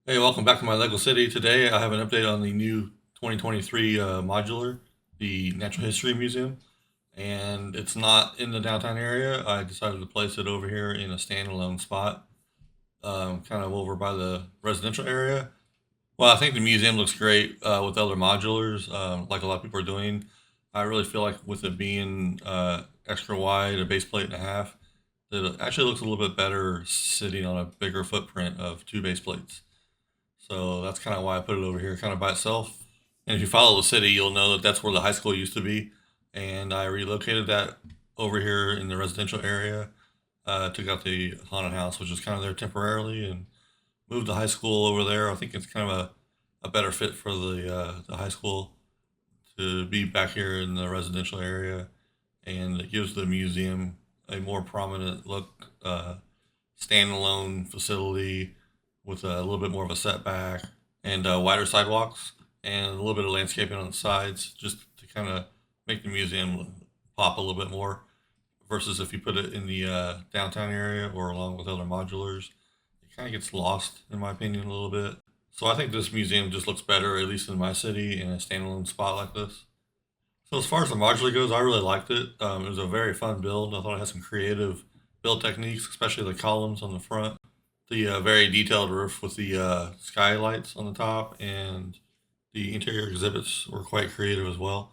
Hey, welcome back to my Lego City. Today I have an update on the new 2023 modular, the Natural History Museum, and it's not in the downtown area. I decided to place it over here in a standalone spot, kind of over by the residential area. Well, I think the museum looks great with other modulars, like a lot of people are doing. I really feel like with it being extra wide, a base plate and a half, that it actually looks a little bit better sitting on a bigger footprint of two base plates. So that's kind of why I put it over here, kind of by itself. And if you follow the city, you'll know that that's where the high school used to be. And I relocated that over here in the residential area. Took out the haunted house, which is kind of there temporarily, and moved the high school over there. I think it's kind of a better fit for the high school to be back here in the residential area. And it gives the museum a more prominent look, standalone facility with a little bit more of a setback and wider sidewalks and a little bit of landscaping on the sides just to kind of make the museum pop a little bit more versus if you put it in the downtown area or along with other modulars. It kind of gets lost, in my opinion, a little bit. So I think this museum just looks better, at least in my city, in a standalone spot like this. So as far as the modular goes, I really liked it. It was a very fun build. I thought it had some creative build techniques, especially the columns on the front, the very detailed roof with the skylights on the top, and the interior exhibits were quite creative as well.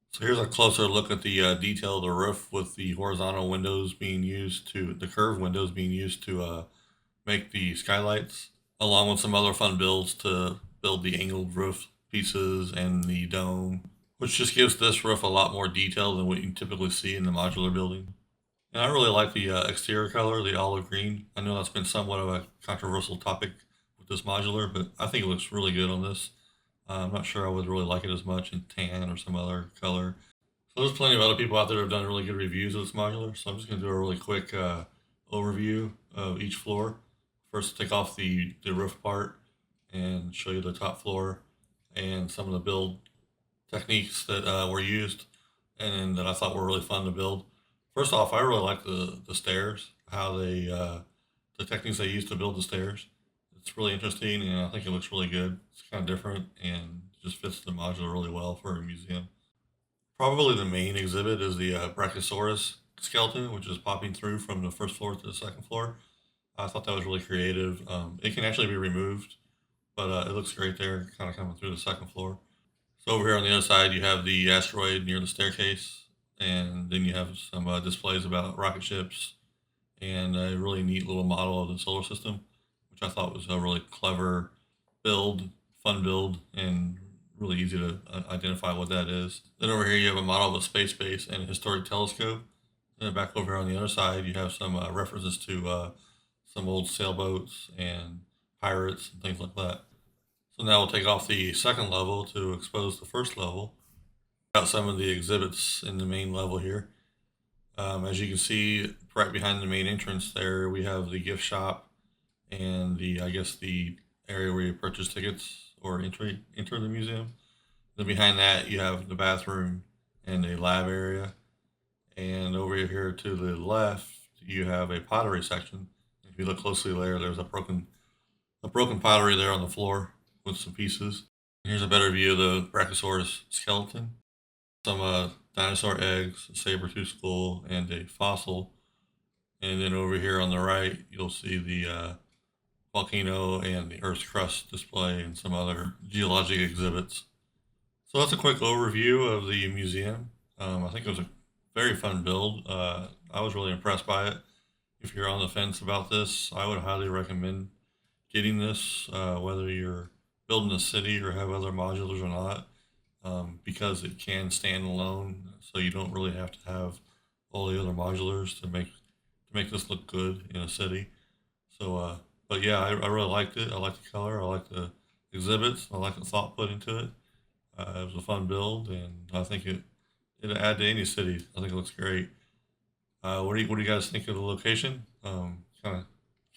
So here's a closer look at the detail of the roof with the horizontal windows being used to the curved windows being used to make the skylights, along with some other fun builds to build the angled roof pieces and the dome, which just gives this roof a lot more detail than what you typically see in the modular building. And I really like the exterior color, the olive green. I know that's been somewhat of a controversial topic with this modular, but I think it looks really good on this. I'm not sure I would really like it as much in tan or some other color. So there's plenty of other people out there who have done really good reviews of this modular. So I'm just going to do a really quick overview of each floor. First, take off the roof part and show you the top floor and some of the build techniques that were used and that I thought were really fun to build. First off, I really like the stairs, how they the techniques they use to build the stairs. It's really interesting, and I think it looks really good. It's kind of different and just fits the modular really well for a museum. Probably the main exhibit is the Brachiosaurus skeleton, which is popping through from the first floor to the second floor. I thought that was really creative. It can actually be removed, but it looks great there, kind of coming through the second floor. So over here on the other side, you have the asteroid near the staircase, and then you have some displays about rocket ships and a really neat little model of the solar system, which I thought was a really clever build, fun build, and really easy to identify what that is. Then over here, you have a model of a space base and a historic telescope. And then back over here on the other side, you have some references to some old sailboats and pirates and things like that. So now we'll take off the second level to expose the first level. Got some of the exhibits in the main level here. As you can see, right behind the main entrance there, we have the gift shop and I guess the area where you purchase tickets or enter the museum. Then behind that, you have the bathroom and a lab area. And over here to the left, you have a pottery section. If you look closely there, there's a broken pottery there on the floor with some pieces. Here's a better view of the Brachiosaurus skeleton. Some dinosaur eggs, a saber-tooth skull, and a fossil. And then over here on the right, you'll see the volcano and the Earth's crust display and some other geologic exhibits. So that's a quick overview of the museum. I think it was a very fun build. I was really impressed by it. If you're on the fence about this, I would highly recommend getting this, whether you're building a city or have other modulars or not, because it can stand alone. So you don't really have to have all the other modulars to make this look good in a city. So, but yeah, I really liked it. I like the color. I like the exhibits. I like the thought put into it. It was a fun build, and I think it'll add to any city. I think it looks great. What do you guys think of the location? Kind of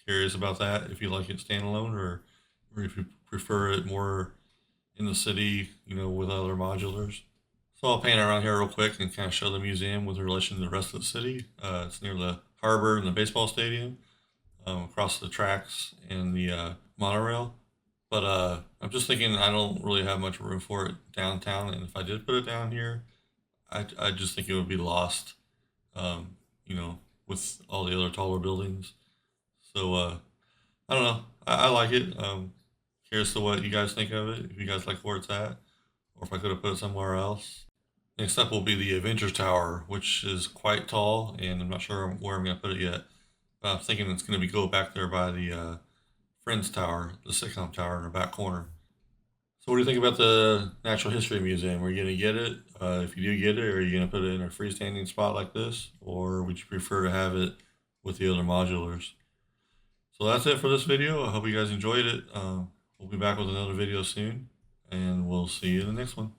curious about that. If you like it standalone, or if you prefer it more in the city, with other modulars. So I'll pan around here real quick and kind of show the museum with relation to the rest of the city. It's near the harbor and the baseball stadium, across the tracks and the monorail. But I'm just thinking I don't really have much room for it downtown, and if I did put it down here, I just think it would be lost, um, you know, with all the other taller buildings. So I don't know. I like it. Curious to what you guys think of it. If you guys like where it's at, or if I could have put it somewhere else. Next up will be the Avengers Tower, which is quite tall, and I'm not sure where I'm going to put it yet. But I'm thinking it's going to be go back there by the Friends Tower, the sitcom tower in the back corner. So, what do you think about the Natural History Museum? Are you going to get it? If you do get it, are you going to put it in a freestanding spot like this, or would you prefer to have it with the other modulars? So that's it for this video. I hope you guys enjoyed it. We'll be back with another video soon, and we'll see you in the next one.